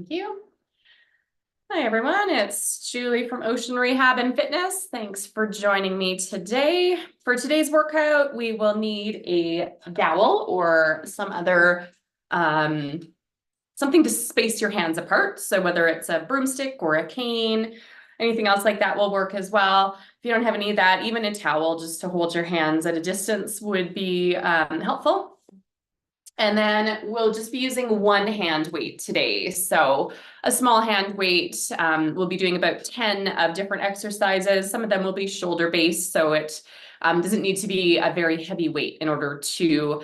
Thank you. Hi, everyone. It's Julie from Ocean Rehab and Fitness. Thanks for joining me today. For today's workout, we will need a dowel or some other something to space your hands apart. So whether it's a broomstick or a cane, anything else like that will work as well. If you don't have any of that, even a towel just to hold your hands at a distance would be helpful. And then we'll just be using one hand weight today. So a small hand weight, we'll be doing about 10 of different exercises. Some of them will be shoulder based, so it doesn't need to be a very heavy weight in order to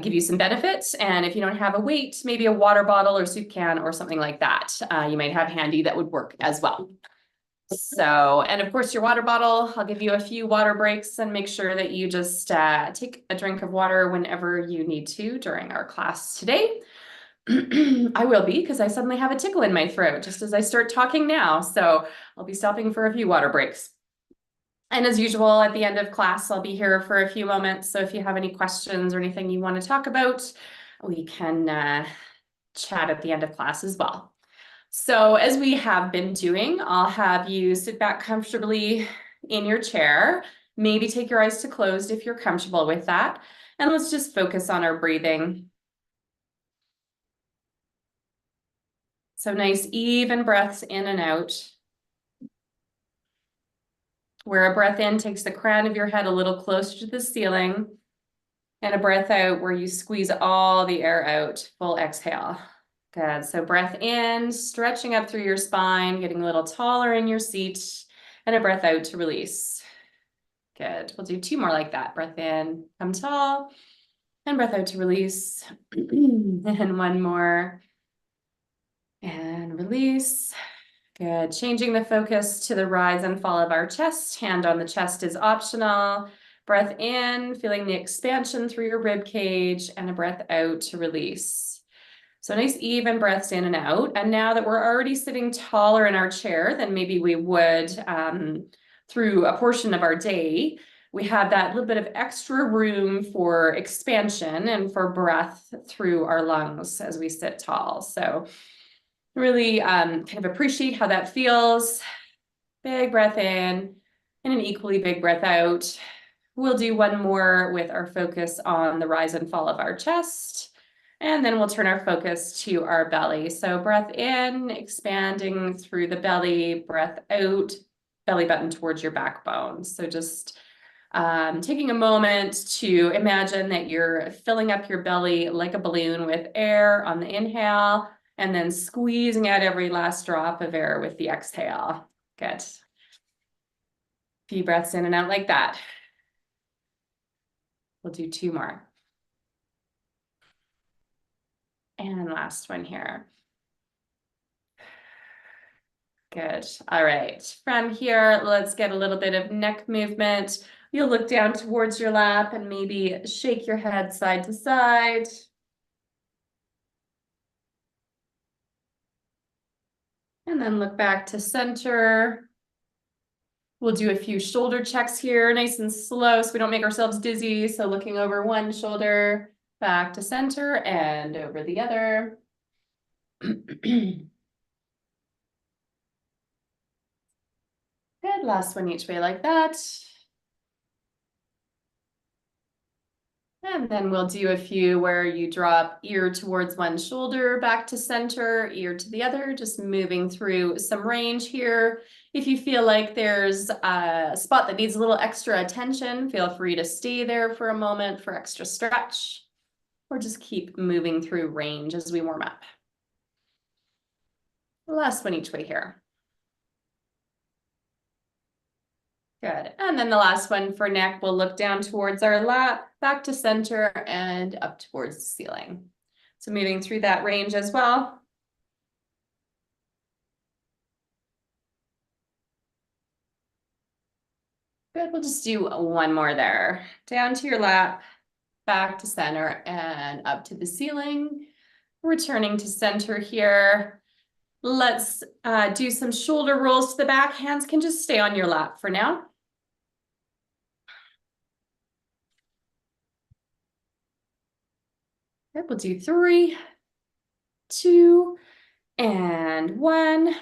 give you some benefits. And if you don't have a weight, maybe a water bottle or soup can or something like that, you might have handy that would work as well. So, and of course your water bottle, I'll give you a few water breaks and make sure that you just take a drink of water whenever you need to during our class today. I will be, because I suddenly have a tickle in my throat just as I start talking now. So I'll be stopping for a few water breaks. And as usual, at the end of class, I'll be here for a few moments. So if you have any questions or anything you want to talk about, we can chat at the end of class as well. So as we have been doing, I'll have you sit back comfortably in your chair, maybe take your eyes to closed if you're comfortable with that. And let's just focus on our breathing. So nice, even breaths in and out. Where a breath in takes the crown of your head a little closer to the ceiling, and a breath out where you squeeze all the air out, full exhale. Good. So breath in, stretching up through your spine, getting a little taller in your seat, and a breath out to release. Good. We'll do two more like that. Breath in, come tall, and breath out to release. And one more. And release. Good. Changing the focus to the rise and fall of our chest. Hand on the chest is optional. Breath in, feeling the expansion through your rib cage, and a breath out to release. So nice even breaths in and out. And now that we're already sitting taller in our chair than maybe we would through a portion of our day, we have that little bit of extra room for expansion and for breath through our lungs as we sit tall. So really kind of appreciate how that feels. Big breath in and an equally big breath out. We'll do one more with our focus on the rise and fall of our chest. And then we'll turn our focus to our belly. So breath in, expanding through the belly, breath out, belly button towards your backbone. So just taking a moment to imagine that you're filling up your belly like a balloon with air on the inhale, and then squeezing out every last drop of air with the exhale. Good. Few breaths in and out like that. We'll do two more. And last one here. Good. All right. From here, let's get a little bit of neck movement. You'll look down towards your lap and maybe shake your head side to side. And then look back to center. We'll do a few shoulder checks here, nice and slow so we don't make ourselves dizzy. So looking over one shoulder, back to center and over the other. Good. Last one each way like that. And then we'll do a few where you drop ear towards one shoulder, back to center, ear to the other, just moving through some range here. If you feel like there's a spot that needs a little extra attention, feel free to stay there for a moment for extra stretch, or just keep moving through range as we warm up. Last one each way here. Good. And then the last one for neck, we'll look down towards our lap, back to center, and up towards the ceiling. So moving through that range as well. Good. We'll just do one more there. Down to your lap, back to center, and up to the ceiling. Returning to center here. Let's do some shoulder rolls to the back. Hands can just stay on your lap for now. Good. We'll do 3, 2, And one.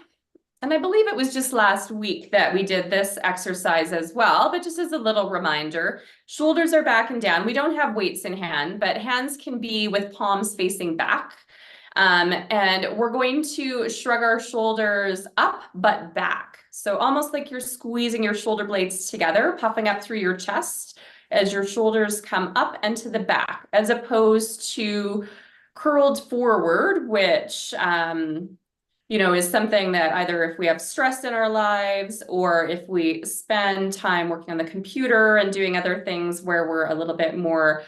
And I believe it was just last week that we did this exercise as well, but just as a little reminder, shoulders are back and down. We don't have weights in hand, but hands can be with palms facing back. And we're going to shrug our shoulders up, but back. So almost like you're squeezing your shoulder blades together, puffing up through your chest as your shoulders come up and to the back, as opposed to curled forward, which, is something that either if we have stress in our lives or if we spend time working on the computer and doing other things where we're a little bit more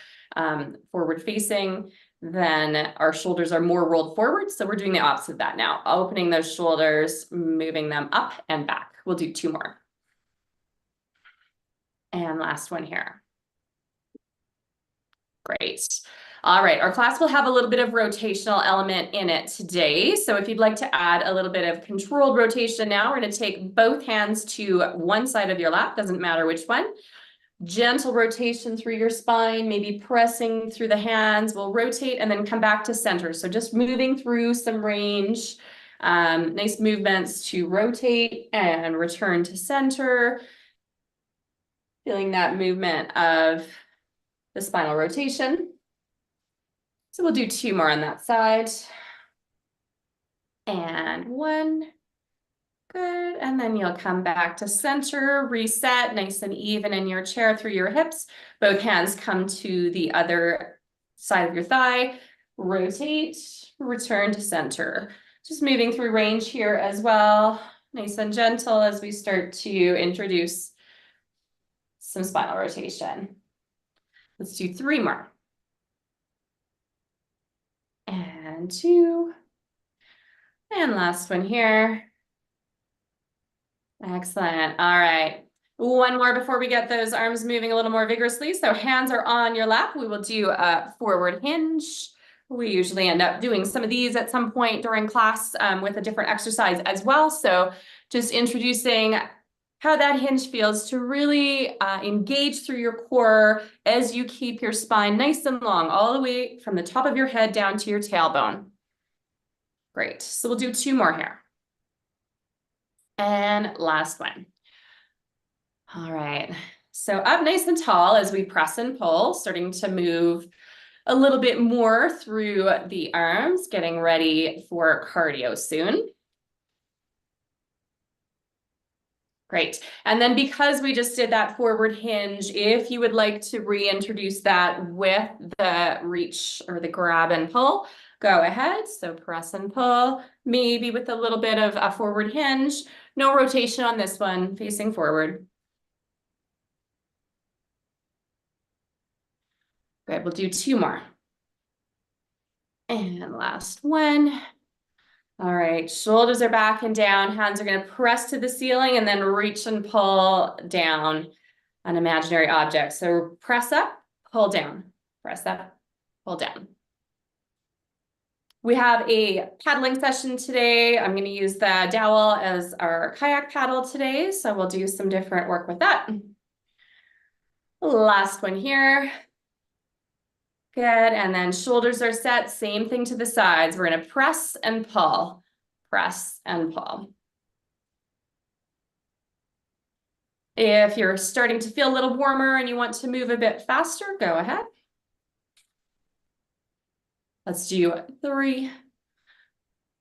forward facing, then our shoulders are more rolled forward. So we're doing the opposite of that now, opening those shoulders, moving them up and back. We'll do two more. And last one here. Great. All right, our class will have a little bit of rotational element in it today. So if you'd like to add a little bit of controlled rotation now, we're going to take both hands to one side of your lap, doesn't matter which one. Gentle rotation through your spine, maybe pressing through the hands. We'll rotate and then come back to center. So just moving through some range, nice movements to rotate and return to center. Feeling that movement of the spinal rotation. So we'll do two more on that side. And one. Good. And then you'll come back to center, reset, nice and even in your chair through your hips. Both hands come to the other side of your thigh. Rotate, return to center. Just moving through range here as well. Nice and gentle as we start to introduce some spinal rotation. Let's do three more. And two. And last one here. Excellent. All right. One more before we get those arms moving a little more vigorously. So hands are on your lap. We will do a forward hinge. We usually end up doing some of these at some point during class with a different exercise as well. So just introducing how that hinge feels to really engage through your core as you keep your spine nice and long, all the way from the top of your head down to your tailbone. Great. So we'll do two more here. And last one. All right. So up nice and tall as we press and pull, starting to move a little bit more through the arms, getting ready for cardio soon. Great. And then because we just did that forward hinge, if you would like to reintroduce that with the reach or the grab and pull, go ahead. So press and pull, maybe with a little bit of a forward hinge. No rotation on this one, facing forward. Good, we'll do two more. And last one. All right, shoulders are back and down. Hands are going to press to the ceiling and then reach and pull down an imaginary object. So press up, pull down, press up, pull down. We have a paddling session today. I'm going to use the dowel as our kayak paddle today. So we'll do some different work with that. Last one here. Good. And then shoulders are set. Same thing to the sides. We're going to press and pull, press and pull. If you're starting to feel a little warmer and you want to move a bit faster, go ahead. Let's do 3,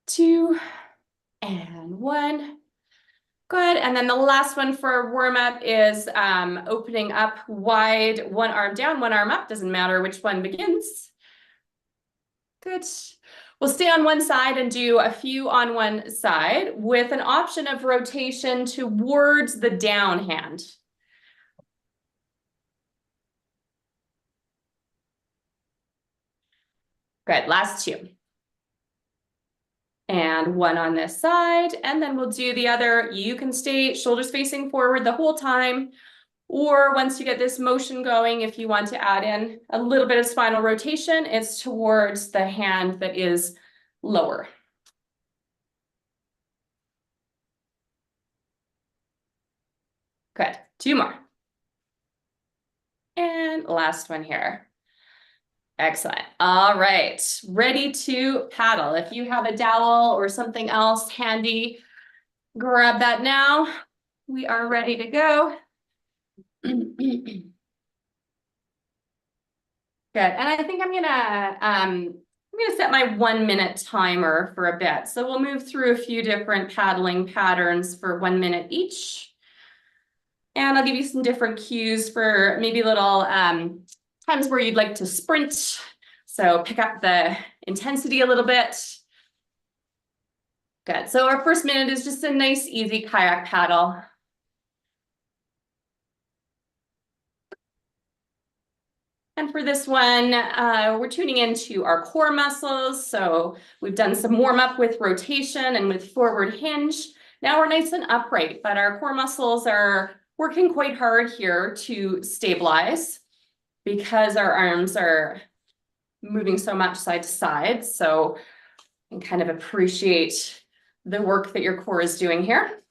2, and 1. Good. And then the last one for our warm up is opening up wide, one arm down, one arm up. Doesn't matter which one begins. Good. We'll stay on one side and do a few on one side with an option of rotation towards the down hand. Good. Last two. And one on this side, and then we'll do the other. You can stay shoulders facing forward the whole time, or once you get this motion going, if you want to add in a little bit of spinal rotation, it's towards the hand that is lower. Good. Two more. And last one here. Excellent. All right, ready to paddle. If you have a dowel or something else handy, grab that now. We are ready to go. Good. And I think I'm gonna set my 1 minute timer for a bit. So we'll move through a few different paddling patterns for 1 minute each. And I'll give you some different cues for maybe little times where you'd like to sprint. So pick up the intensity a little bit. Good. So our first minute is just a nice, easy kayak paddle. And for this one, we're tuning into our core muscles. So we've done some warm up with rotation and with forward hinge. Now we're nice and upright, but our core muscles are working quite hard here to stabilize because our arms are moving so much side to side. So you can kind of appreciate the work that your core is doing here.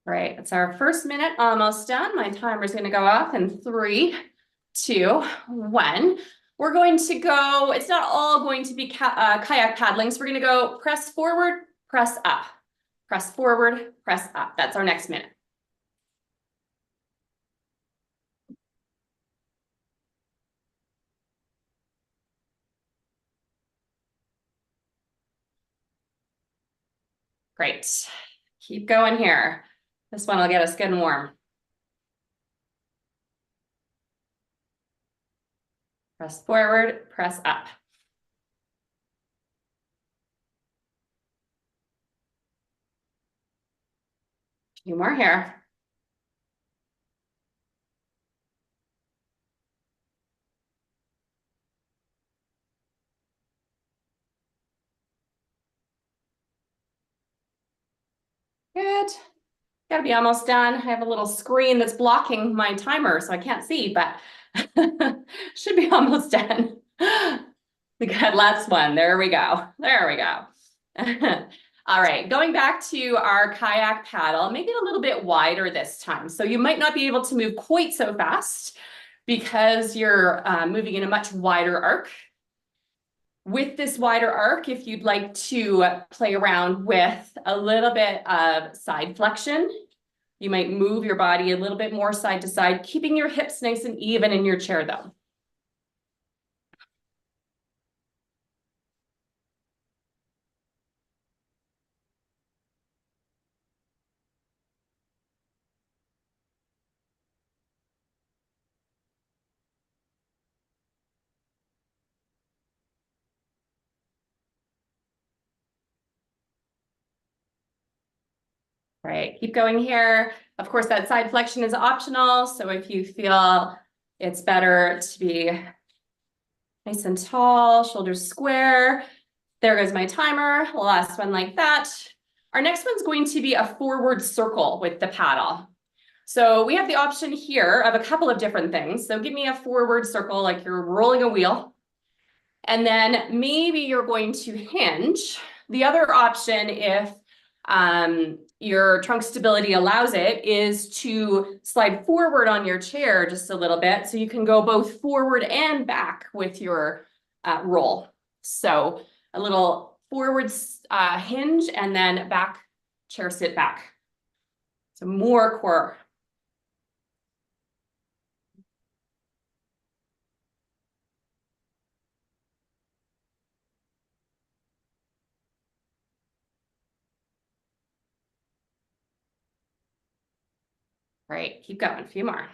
Right, it's our first minute almost done. My timer is going to go off in 3, 2, 1. We're going to go, it's not all going to be kayak paddling. So we're going to go press forward, press up, press forward, press up. That's our next minute. Great. Keep going here. This one will get us good and warm. Press forward, press up. A few more here. Good. Gotta be almost done. I have a little screen that's blocking my timer, so I can't see, but should be almost done. Good, last one. There we go. There we go. All right, going back to our kayak paddle, make it a little bit wider this time. So you might not be able to move quite so fast because you're moving in a much wider arc. With this wider arc, if you'd like to play around with a little bit of side flexion, you might move your body a little bit more side to side, keeping your hips nice and even in your chair though. Right, keep going here. Of course, that side flexion is optional. So if you feel it's better to be nice and tall, shoulders square, there goes my timer. Last one like that. Our next one's going to be a forward circle with the paddle. So we have the option here of a couple of different things. So give me a forward circle like you're rolling a wheel. And then maybe you're going to hinge. The other option, if your trunk stability allows it, is to slide forward on your chair just a little bit so you can go both forward and back with your roll. So a little forward hinge and then back chair sit back. So more core. Right, keep going, a few more.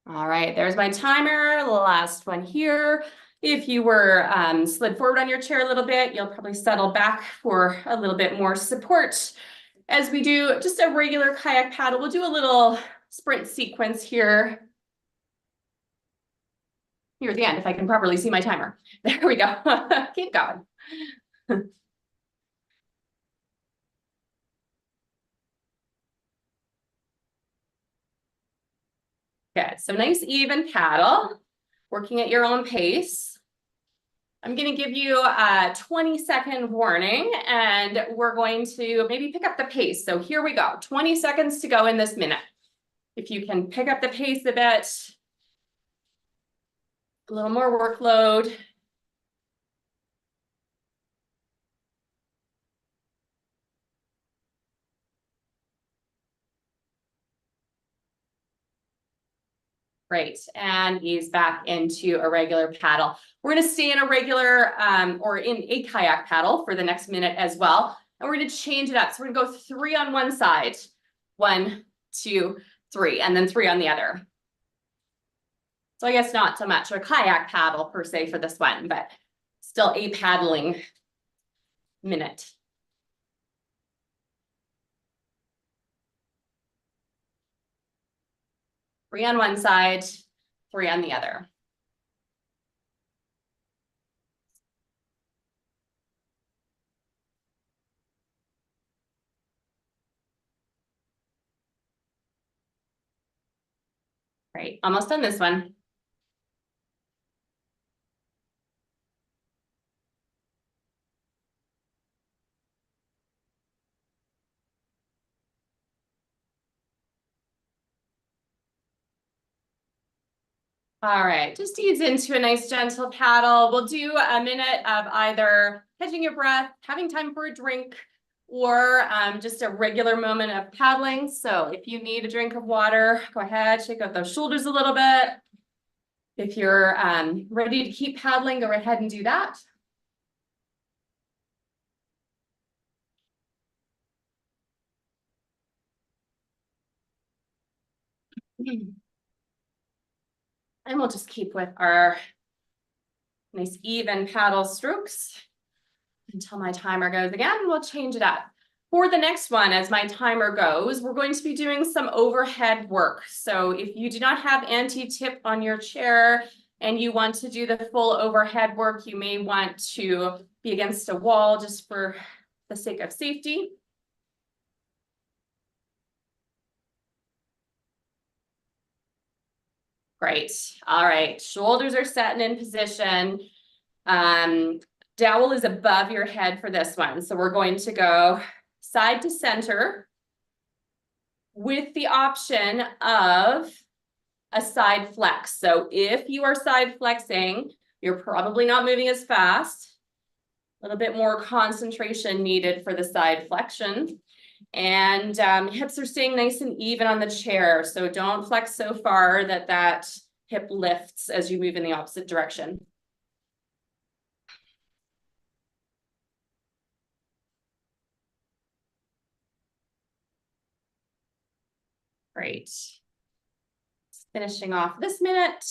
All right, there's my timer, last one here. If you were slid forward on your chair a little bit, you'll probably settle back for a little bit more support. As we do just a regular kayak paddle, we'll do a little sprint sequence here. Here at the end, if I can properly see my timer. There we go, keep going. Good, so nice even paddle. working at your own pace. I'm going to give you a 20-second warning, and we're going to maybe pick up the pace. So here we go, 20 seconds to go in this minute. If you can pick up the pace a bit, a little more workload. Great, and ease back into a regular paddle. We're gonna stay in a regular or in a kayak paddle for the next minute as well. And we're gonna change it up. So we're gonna go 3 on one side, 1, 2, 3, and then 3 on the other. So I guess not so much a kayak paddle per se for this one, but still a paddling minute. Three on one side, 3 on the other. Great, almost done this one. All right, just ease into a nice gentle paddle. We'll do a minute of either catching your breath, having time for a drink, or just a regular moment of paddling. So if you need a drink of water, go ahead, shake out those shoulders a little bit. If you're ready to keep paddling, go ahead and do that. And we'll just keep with our nice even paddle strokes until my timer goes again. We'll change it up. For the next one, as my timer goes, we're going to be doing some overhead work. So if you do not have anti-tip on your chair and you want to do the full overhead work, you may want to be against a wall just for the sake of safety. Great. All right. Shoulders are set and in position. Dowel is above your head for this one. So we're going to go side to center with the option of a side flex. So if you are side flexing, you're probably not moving as fast. A little bit more concentration needed for the side flexion. And hips are staying nice and even on the chair. So don't flex so far that that hip lifts as you move in the opposite direction. Great. Finishing off this minute.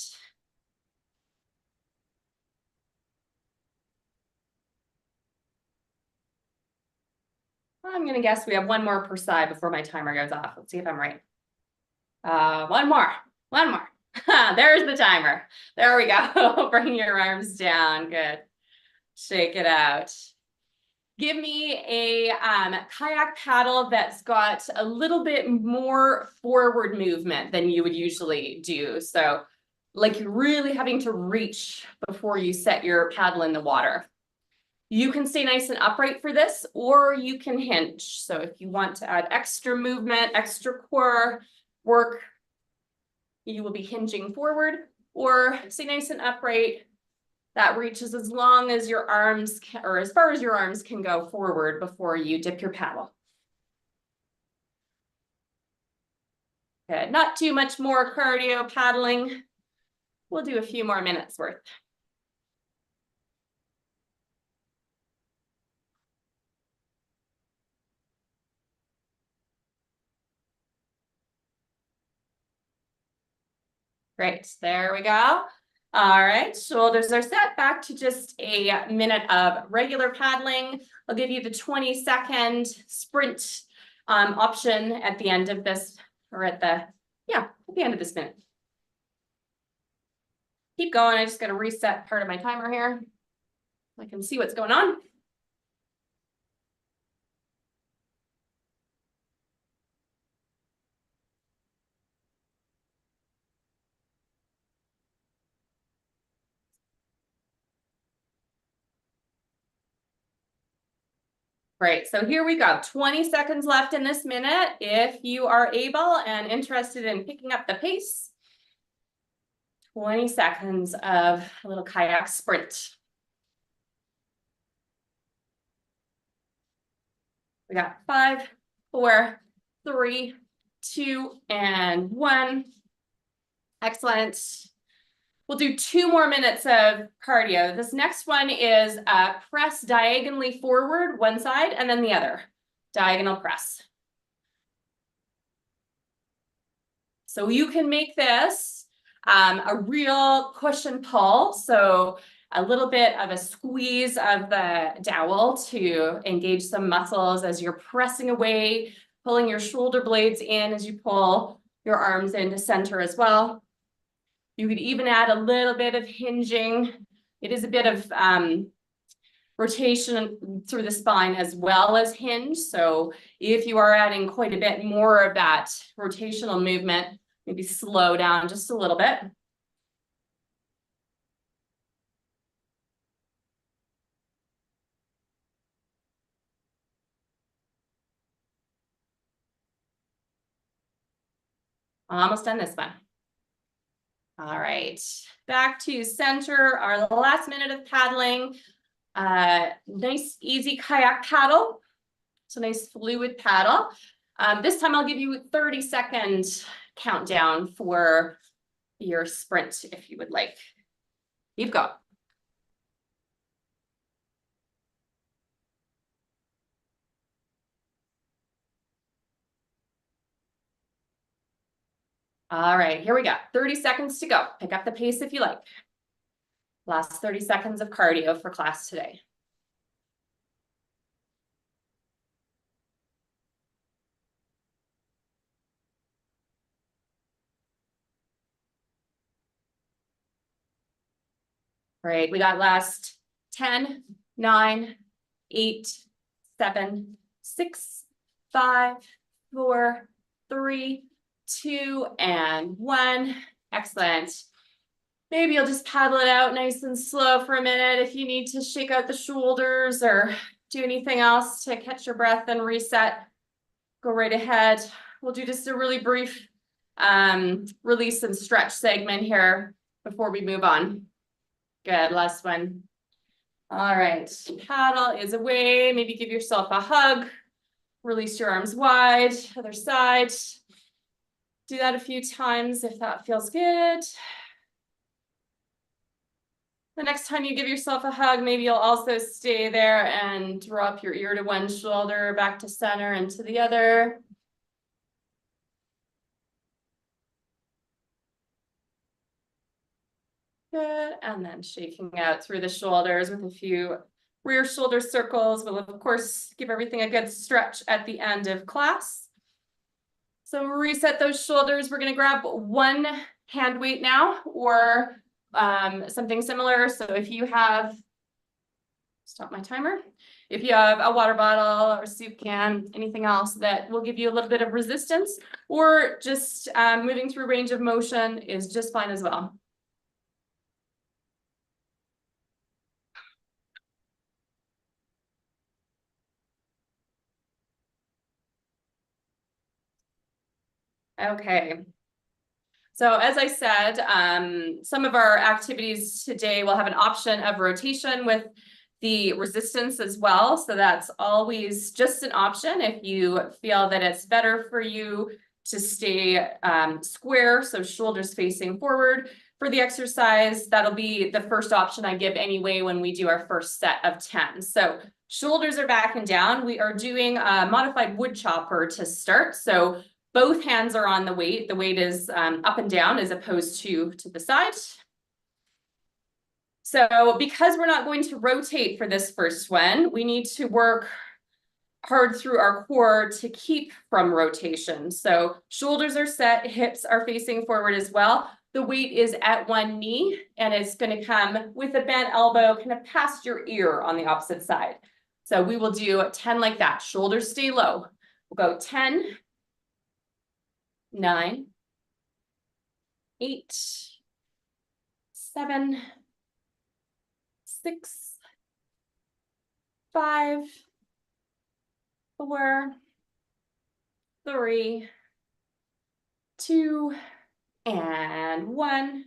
I'm gonna guess we have one more per side before my timer goes off. Let's see if I'm right. One more. There's the timer. There we go. Bring your arms down. Good. Shake it out. Give me a kayak paddle that's got a little bit more forward movement than you would usually do. So like you're really having to reach before you set your paddle in the water. You can stay nice and upright for this, or you can hinge. So if you want to add extra movement, extra core work, you will be hinging forward, or stay nice and upright. That reaches as long as your arms can, or as far as your arms can go forward before you dip your paddle. Good, not too much more cardio paddling. We'll do a few more minutes worth. Great, there we go. All right, shoulders are set, back to just a minute of regular paddling. I'll give you the 20-second sprint option at the end of this, or at the end of this minute. Keep going, I just gotta reset part of my timer here. I can see what's going on. Great, so here we go. 20 seconds left in this minute. If you are able and interested in picking up the pace, 20 seconds of a little kayak sprint. We got 5, 4, 3, 2, and 1. Excellent. We'll do 2 more minutes of cardio. This next one is press diagonally forward, one side, and then the other. Diagonal press. So you can make this a real push and pull. So a little bit of a squeeze of the dowel to engage some muscles as you're pressing away, pulling your shoulder blades in as you pull your arms into center as well. You could even add a little bit of hinging. It is a bit of rotation through the spine as well as hinge. So if you are adding quite a bit more of that rotational movement, maybe slow down just a little bit. Almost done this one. All right, back to center, our last minute of paddling. Nice, easy kayak paddle. So nice fluid paddle. This time I'll give you a 30-second countdown for your sprint if you would like. You've got. All right, here we go. 30 seconds to go. Pick up the pace if you like. Last 30 seconds of cardio for class today. Great, we got last 10, 9, 8, 7, 6, 5, 4, 3, 2, and 1. Excellent. Maybe you'll just paddle it out nice and slow for a minute. If you need to shake out the shoulders or do anything else to catch your breath and reset, go right ahead. We'll do just a really brief release and stretch segment here before we move on. Good, last one. All right, paddle is away. Maybe give yourself a hug. Release your arms wide, other side. Do that a few times if that feels good. The next time you give yourself a hug, maybe you'll also stay there and drop your ear to one shoulder, back to center and to the other. Good, and then shaking out through the shoulders with a few rear shoulder circles. We'll of course give everything a good stretch at the end of class. So reset those shoulders. We're gonna grab one hand weight now, or something similar. So if you have, stop my timer. If you have a water bottle or soup can, anything else that will give you a little bit of resistance, or just moving through range of motion is just fine as well. Okay. So as I said, some of our activities today will have an option of rotation with the resistance as well. So that's always just an option if you feel that it's better for you to stay square, so shoulders facing forward. For the exercise, that'll be the first option I give anyway when we do our first set of 10. So shoulders are back and down. We are doing a modified wood chopper to start. So both hands are on the weight. The weight is up and down as opposed to the side. So because we're not going to rotate for this first one, we need to work hard through our core to keep from rotation. So shoulders are set, hips are facing forward as well. The weight is at one knee and it's going to come with a bent elbow kind of past your ear on the opposite side. So we will do 10 like that. Shoulders stay low. We'll go 10, 9, 8, 7, 6, 5, 4, 3, 2, and 1.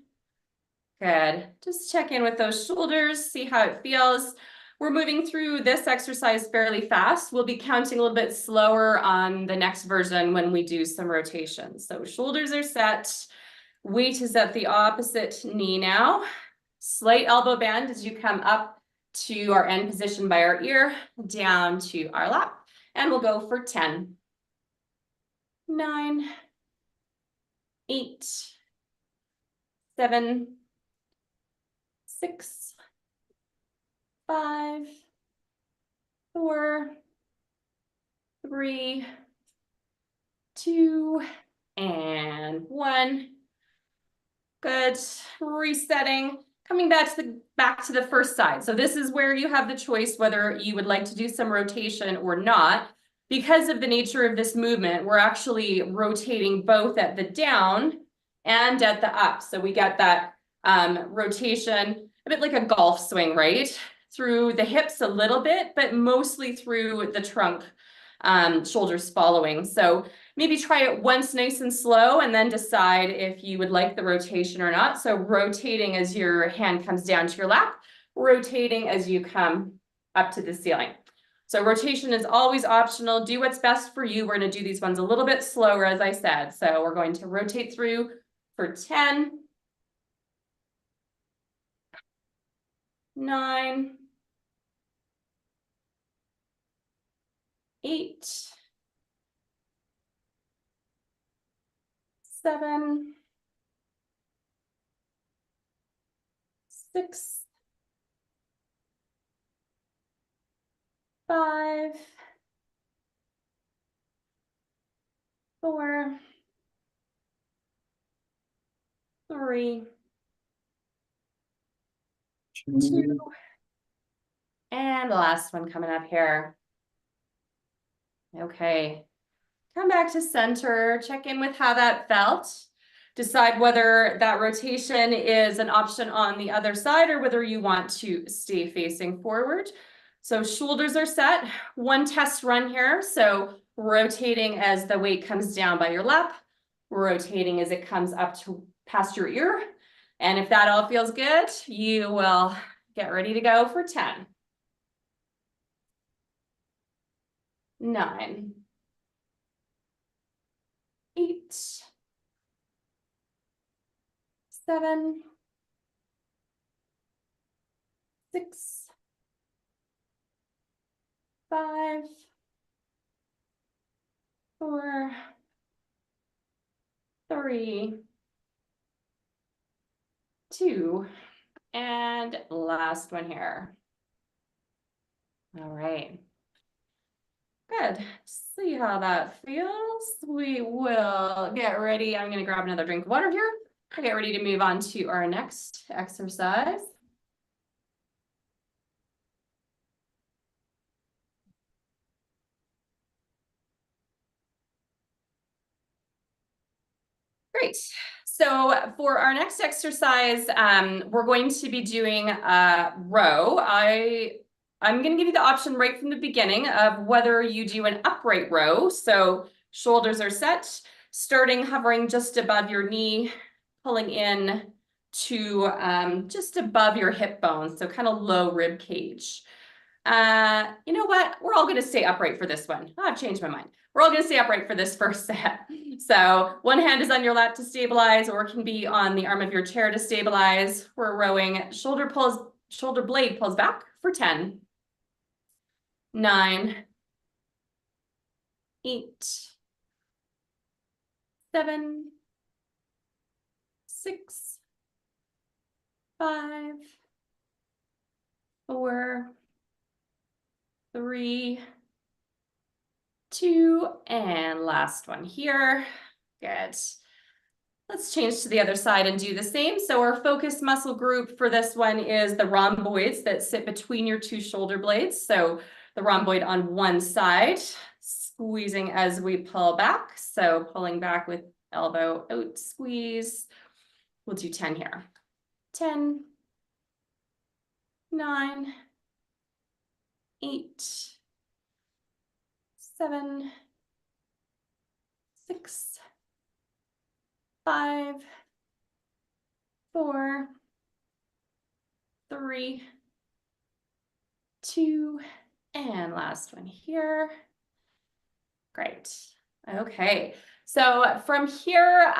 Good. Just check in with those shoulders, see how it feels. We're moving through this exercise fairly fast. We'll be counting a little bit slower on the next version when we do some rotations. So shoulders are set. Weight is at the opposite knee now. Slight elbow bend as you come up to our end position by our ear, down to our lap. And we'll go for 10, 9, 8, 7, 6, 5, 4, 3, 2, and 1. Good. Resetting. Coming back to the first side. So this is where you have the choice whether you would like to do some rotation or not. Because of the nature of this movement, we're actually rotating both at the down and at the up. So we get that rotation, a bit like a golf swing, right? Through the hips a little bit, but mostly through the trunk, shoulders following. So maybe try it once nice and slow and then decide if you would like the rotation or not. So rotating as your hand comes down to your lap, rotating as you come up to the ceiling. So rotation is always optional. Do what's best for you. We're going to do these ones a little bit slower, as I said. So we're going to rotate through for 10, 9, 8, 7, 6, 5, 4, 3, 2, and the last one coming up here. Okay, come back to center, check in with how that felt. Decide whether that rotation is an option on the other side or whether you want to stay facing forward. So shoulders are set. One test run here. So rotating as the weight comes down by your lap, rotating as it comes up to past your ear. And if that all feels good, you will get ready to go for 10, 9, 8, 7, 6, 5, 4, 3, 2, and last one here. All right. Good. See how that feels. We will get ready. I'm going to grab another drink of water here. We'll get ready to move on to our next exercise. Great. So for our next exercise, we're going to be doing a row. I'm going to give you the option right from the beginning of whether you do an upright row. So shoulders are set, starting hovering just above your knee, pulling in to just above your hip bone. So kind of low rib cage. You know what? We're all going to stay upright for this one. Oh, I've changed my mind. We're all going to stay upright for this first set. So one hand is on your lap to stabilize, or it can be on the arm of your chair to stabilize. We're rowing. Shoulder blade pulls back for 10, 9, 8, 7, 6, 5, 4, 3, 2, and last one here. Good. Let's change to the other side and do the same. So our focus muscle group for this one is the rhomboids that sit between your two shoulder blades. So the rhomboid on one side, squeezing as we pull back. So pulling back with elbow out, squeeze. We'll do 10 here. 10, 9, 8, 7, 6, 5, 4, 3, 2, and last one here. Great. Okay. So from here,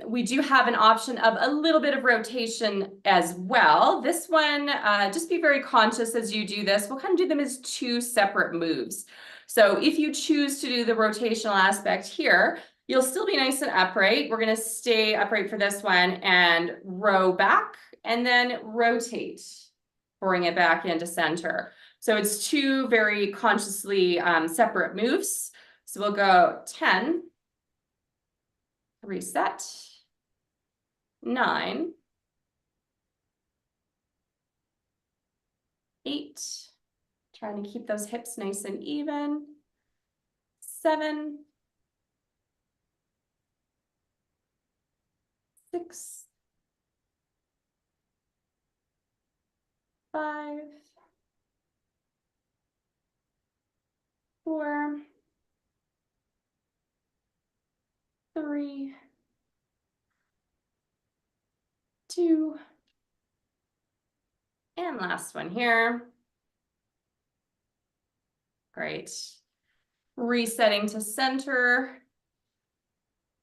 we do have an option of a little bit of rotation as well. This one, just be very conscious as you do this. We'll kind of do them as two separate moves. So if you choose to do the rotational aspect here, you'll still be nice and upright. We're going to stay upright for this one and row back and then rotate, bring it back into center. So it's two very consciously separate moves. So we'll go 10, reset, 9, 8, trying to keep those hips nice and even, 7, 6, 5, 4, 3, 2, and last one here. Great. Resetting to center.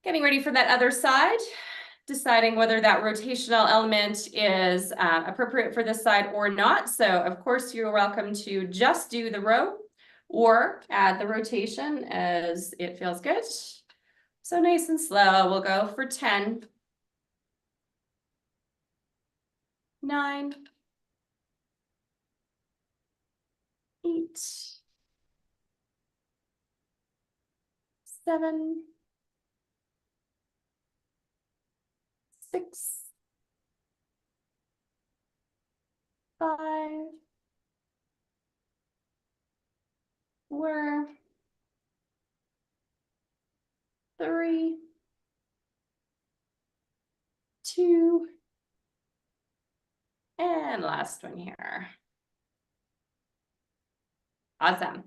Getting ready for that other side. Deciding whether that rotational element is appropriate for this side or not. So of course you're welcome to just do the row or add the rotation as it feels good. So nice and slow, we'll go for 10, 9, 8, 7, 6, 5, 4, 3, 2, and last one here. Awesome.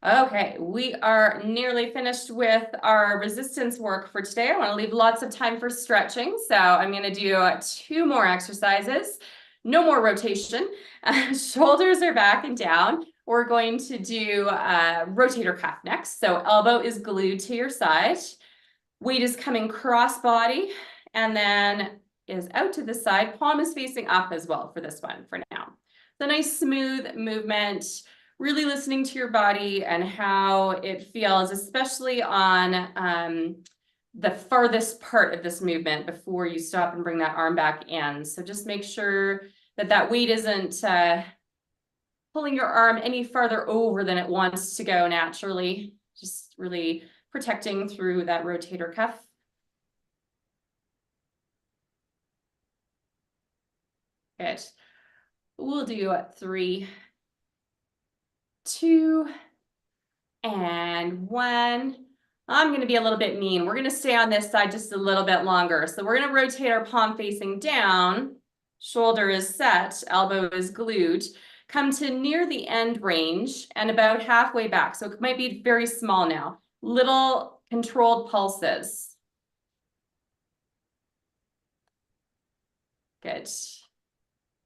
Okay, we are nearly finished with our resistance work for today. I want to leave lots of time for stretching. So I'm going to do 2 more exercises. No more rotation. Shoulders are back and down. We're going to do rotator cuff next. So elbow is glued to your side. Weight is coming cross body and then is out to the side. Palm is facing up as well for this one for now. So nice smooth movement. Really listening to your body and how it feels, especially on the farthest part of this movement before you stop and bring that arm back in. So just make sure that that weight isn't pulling your arm any farther over than it wants to go naturally. Just really protecting through that rotator cuff. Good. We'll do 3, 2, and 1. I'm going to be a little bit mean. We're going to stay on this side just a little bit longer. So we're going to rotate our palm facing down. Shoulder is set, elbow is glued. Come to near the end range and about halfway back. So it might be very small now. Little controlled pulses. Good.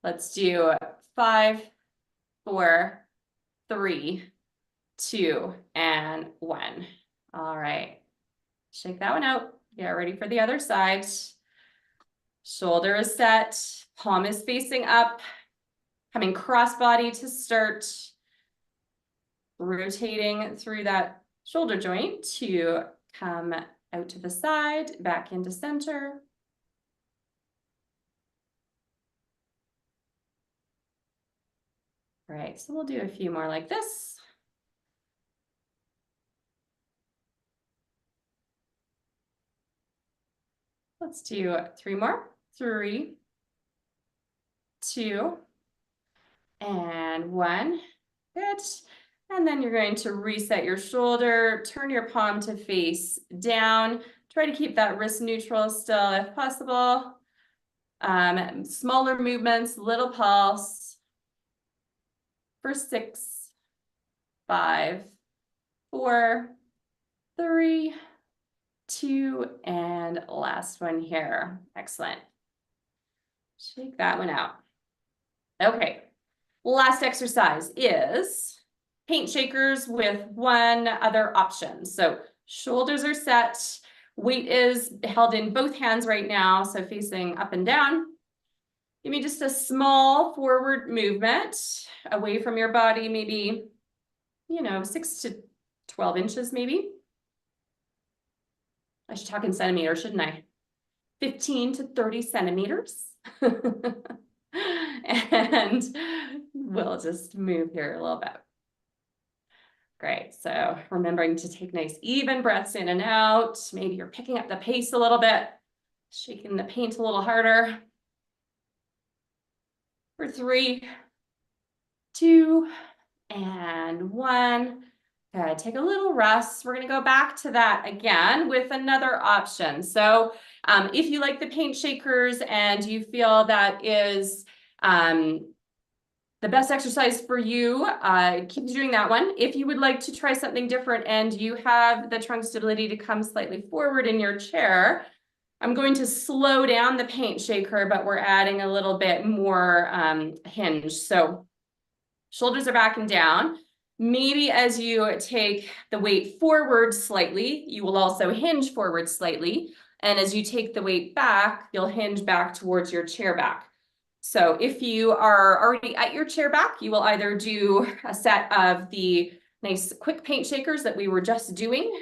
Let's do 5, 4, 3, 2, and 1. All right. Shake that one out. Get ready for the other side. Shoulder is set. Palm is facing up. Coming cross body to start. Rotating through that shoulder joint to come out to the side, back into center. All right, so we'll do a few more like this. Let's do 3 more. 3, 2, and 1. Good. And then you're going to reset your shoulder, turn your palm to face down. Try to keep that wrist neutral still if possible. Smaller movements, little pulse. For 6, 5, 4, 3, 2, and last one here. Excellent. Shake that one out. Okay, last exercise is paint shakers with one other option. So shoulders are set, weight is held in both hands right now, so facing up and down. Give me just a small forward movement away from your body, maybe, 6 to 12 inches maybe. I should talk in centimeters, shouldn't I? 15 to 30 centimeters. And we'll just move here a little bit. Great, so remembering to take nice even breaths in and out. Maybe you're picking up the pace a little bit, shaking the paint a little harder. For 3, 2, and 1. Good, take a little rest. We're gonna go back to that again with another option. So if you like the paint shakers and you feel that is the best exercise for you, keep doing that one. If you would like to try something different and you have the trunk stability to come slightly forward in your chair, I'm going to slow down the paint shaker, but we're adding a little bit more hinge. So shoulders are back and down. Maybe as you take the weight forward slightly, you will also hinge forward slightly. And as you take the weight back, you'll hinge back towards your chair back. So if you are already at your chair back, you will either do a set of the nice quick paint shakers that we were just doing,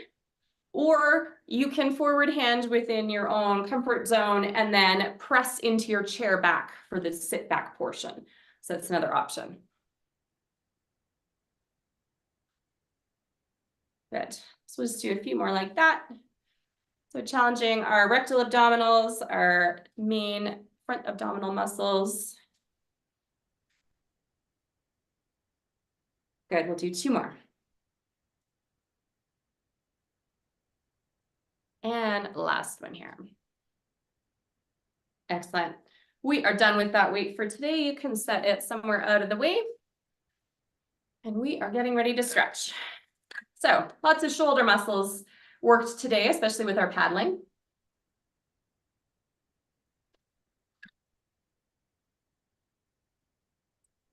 or you can forward hinge within your own comfort zone and then press into your chair back for the sit back portion. So that's another option. Good. So let's do a few more like that. So challenging our rectal abdominals, our main front abdominal muscles. Good, we'll do 2 more. And last one here. Excellent. We are done with that weight for today. You can set it somewhere out of the way. And we are getting ready to stretch. So lots of shoulder muscles worked today, especially with our paddling.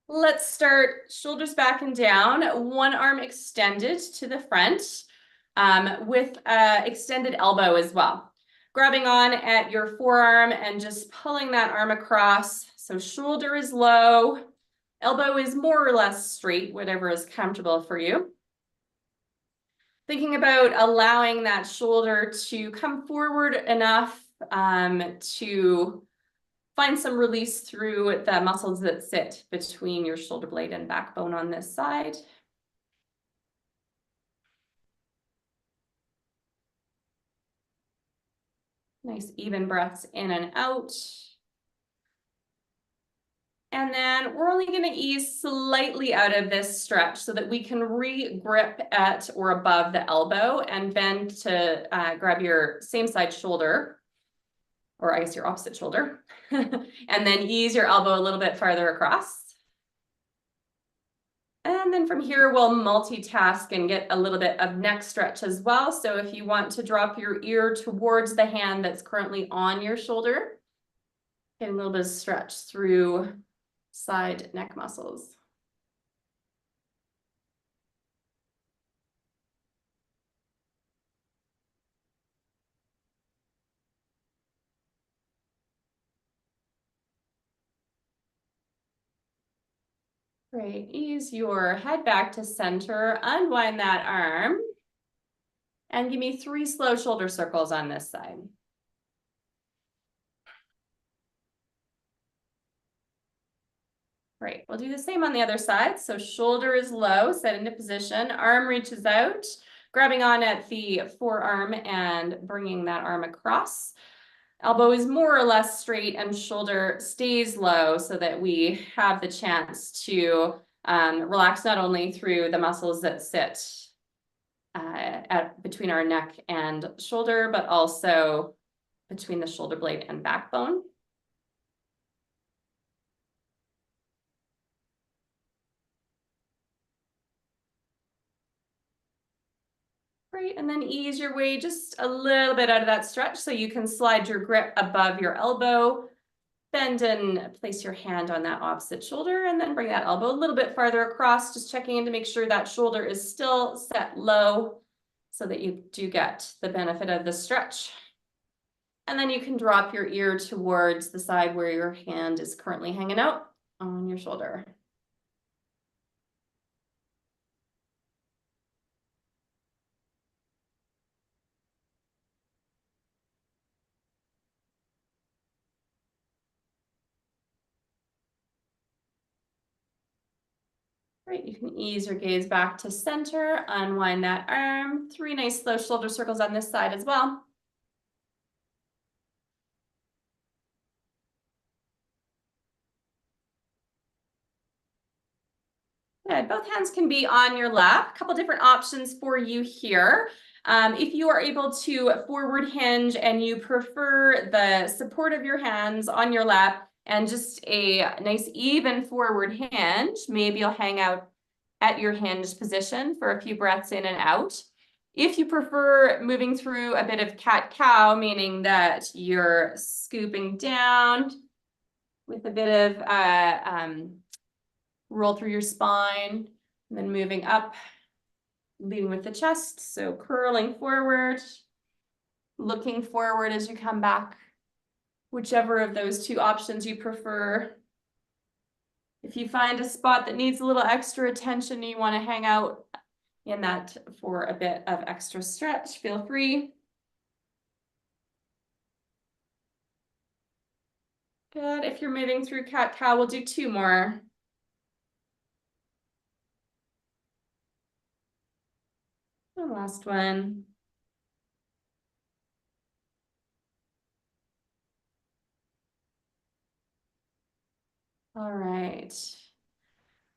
Let's start shoulders back and down, one arm extended to the front with extended elbow as well. Grabbing on at your forearm and just pulling that arm across. So shoulder is low, elbow is more or less straight, whatever is comfortable for you. Thinking about allowing that shoulder to come forward enough to find some release through the muscles that sit between your shoulder blade and backbone on this side. Nice even breaths in and out. And then we're only going to ease slightly out of this stretch so that we can re-grip at or above the elbow and bend to grab your same side shoulder, or I guess your opposite shoulder, and then ease your elbow a little bit farther across. And then from here, we'll multitask and get a little bit of neck stretch as well. So if you want to drop your ear towards the hand that's currently on your shoulder, get a little bit of stretch through side neck muscles. Great, ease your head back to center, unwind that arm, and give me 3 slow shoulder circles on this side. Great, we'll do the same on the other side. So shoulder is low, set into position, arm reaches out, grabbing on at the forearm and bringing that arm across. Elbow is more or less straight and shoulder stays low so that we have the chance to relax not only through the muscles that sit between our neck and shoulder, but also between the shoulder blade and backbone. Great, and then ease your way just a little bit out of that stretch so you can slide your grip above your elbow. Bend and place your hand on that opposite shoulder and then bring that elbow a little bit farther across, just checking in to make sure that shoulder is still set low so that you do get the benefit of the stretch. And then you can drop your ear towards the side where your hand is currently hanging out on your shoulder. Great, you can ease your gaze back to center, unwind that arm. 3 nice slow shoulder circles on this side as well. Good, both hands can be on your lap. A couple different options for you here. If you are able to forward hinge and you prefer the support of your hands on your lap and just a nice even forward hinge, maybe you'll hang out at your hinged position for a few breaths in and out. If you prefer moving through a bit of cat-cow, meaning that you're scooping down with a bit of roll through your spine, and then moving up, leading with the chest. So curling forward, looking forward as you come back, whichever of those 2 options you prefer. If you find a spot that needs a little extra attention, you want to hang out in that for a bit of extra stretch, feel free. Good. If you're moving through cat-cow, we'll do 2 more. The last one. All right.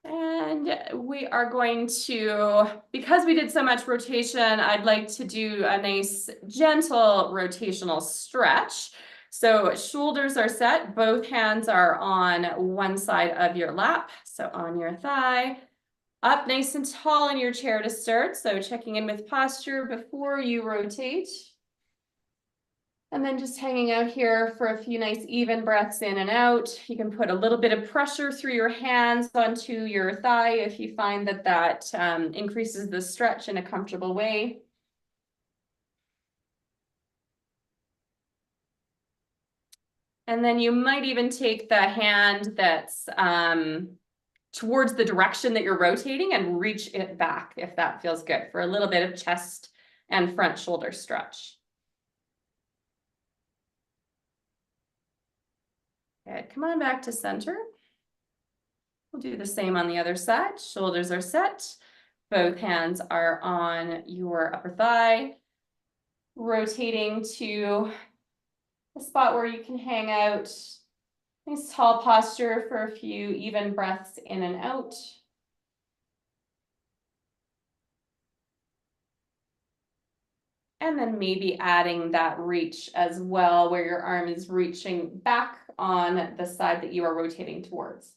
And we are going to, because we did so much rotation, I'd like to do a nice gentle rotational stretch. So shoulders are set, both hands are on one side of your lap, so on your thigh. Up nice and tall in your chair to start, so checking in with posture before you rotate. And then just hanging out here for a few nice even breaths in and out. You can put a little bit of pressure through your hands onto your thigh if you find that that increases the stretch in a comfortable way. And then you might even take the hand that's towards the direction that you're rotating and reach it back if that feels good for a little bit of chest and front shoulder stretch. Good, come on back to center. We'll do the same on the other side. Shoulders are set. Both hands are on your upper thigh. Rotating to a spot where you can hang out. Nice tall posture for a few even breaths in and out. And then maybe adding that reach as well, where your arm is reaching back on the side that you are rotating towards.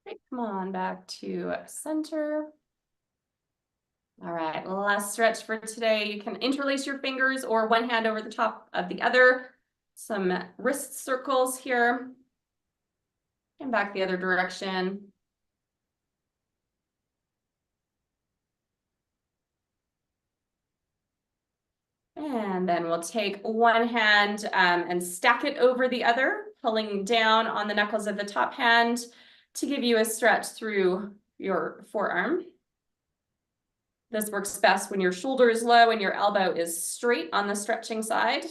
Okay, come on back to center. All right, last stretch for today. You can interlace your fingers or one hand over the top of the other. Some wrist circles here. And back the other direction. And then we'll take one hand and stack it over the other, pulling down on the knuckles of the top hand to give you a stretch through your forearm. This works best when your shoulder is low and your elbow is straight on the stretching side.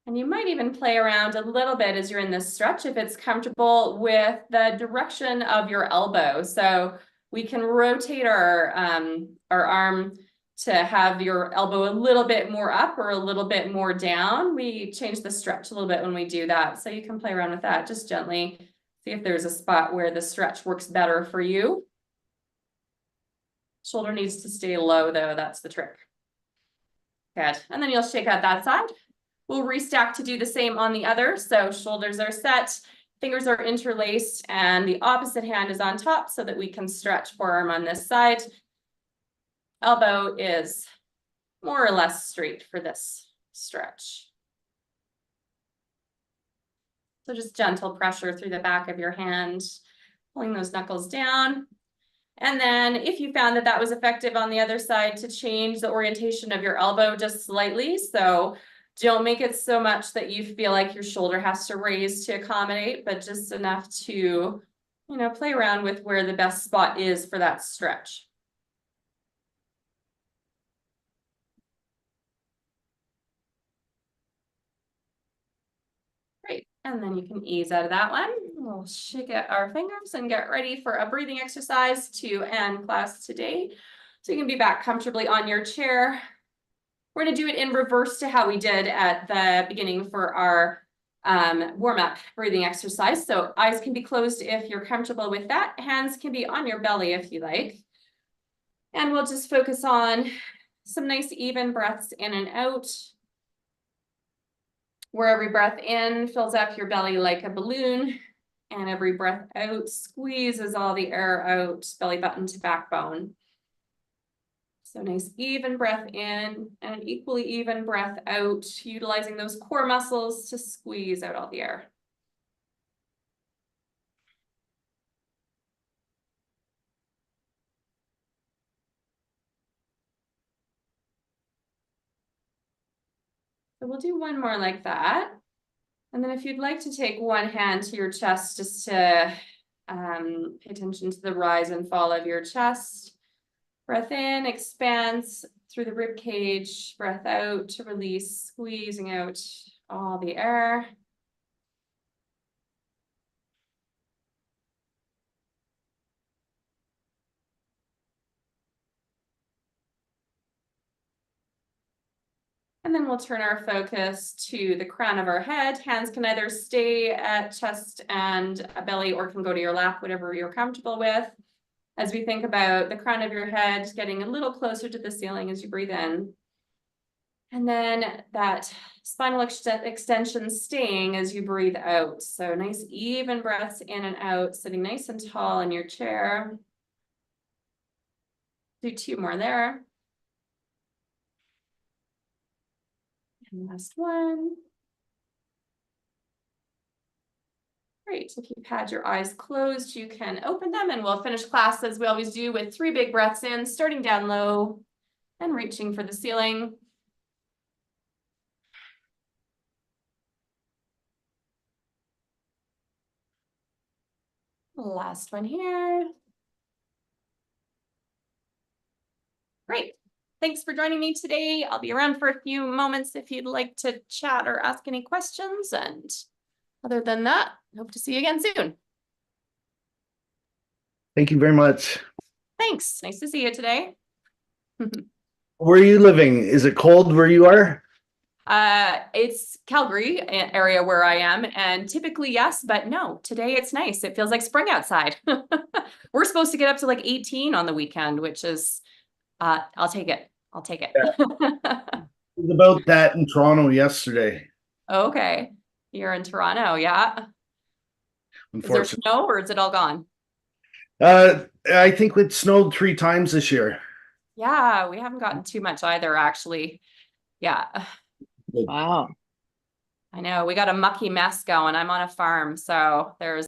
And you might even play around a little bit as you're in this stretch if it's comfortable with the direction of your elbow. So we can rotate our arm to have your elbow a little bit more up or a little bit more down. We change the stretch a little bit when we do that. So you can play around with that just gently. See if there's a spot where the stretch works better for you. Shoulder needs to stay low though, that's the trick. Good, and then you'll shake out that side. We'll restack to do the same on the other. So shoulders are set, fingers are interlaced, and the opposite hand is on top so that we can stretch forearm on this side. Elbow is more or less straight for this stretch. So just gentle pressure through the back of your hand, pulling those knuckles down. And then if you found that that was effective on the other side, to change the orientation of your elbow just slightly. So don't make it so much that you feel like your shoulder has to raise to accommodate, but just enough to, play around with where the best spot is for that stretch. Great, and then you can ease out of that one. We'll shake out our fingers and get ready for a breathing exercise to end class today. So you can be back comfortably on your chair. We're going to do it in reverse to how we did at the beginning for our warm-up breathing exercise. So eyes can be closed if you're comfortable with that. Hands can be on your belly if you like. And we'll just focus on some nice even breaths in and out, where every breath in fills up your belly like a balloon, and every breath out squeezes all the air out, belly button to backbone. So nice even breath in and an equally even breath out, utilizing those core muscles to squeeze out all the air. So we'll do one more like that. And then if you'd like to take one hand to your chest, just to pay attention to the rise and fall of your chest. Breath in, expands through the rib cage. Breath out to release, squeezing out all the air. And then we'll turn our focus to the crown of our head. Hands can either stay at chest and belly or can go to your lap, whatever you're comfortable with. As we think about the crown of your head getting a little closer to the ceiling as you breathe in. And then that spinal extension staying as you breathe out. So nice even breaths in and out, sitting nice and tall in your chair. Do two more there. And last one. Great, if you've had your eyes closed, you can open them, and we'll finish class as we always do with 3 big breaths in, starting down low and reaching for the ceiling. Last one here. Great. Thanks for joining me today. I'll be around for a few moments if you'd like to chat or ask any questions. And other than that, hope to see you again soon. Thank you very much. Thanks. Nice to see you today. Where are you living? Is it cold where you are? It's Calgary area where I am, and typically yes, but no, today it's nice. It feels like spring outside. We're supposed to get up to like 18 on the weekend, which is, I'll take it. I'll take it. Yeah. It was about that in Toronto yesterday. Okay. You're in Toronto, yeah. Is there snow or is it all gone? I think it snowed 3 times this year. Yeah, we haven't gotten too much either, actually. Yeah. Wow. I know. We got a mucky mess going. I'm on a farm, so there's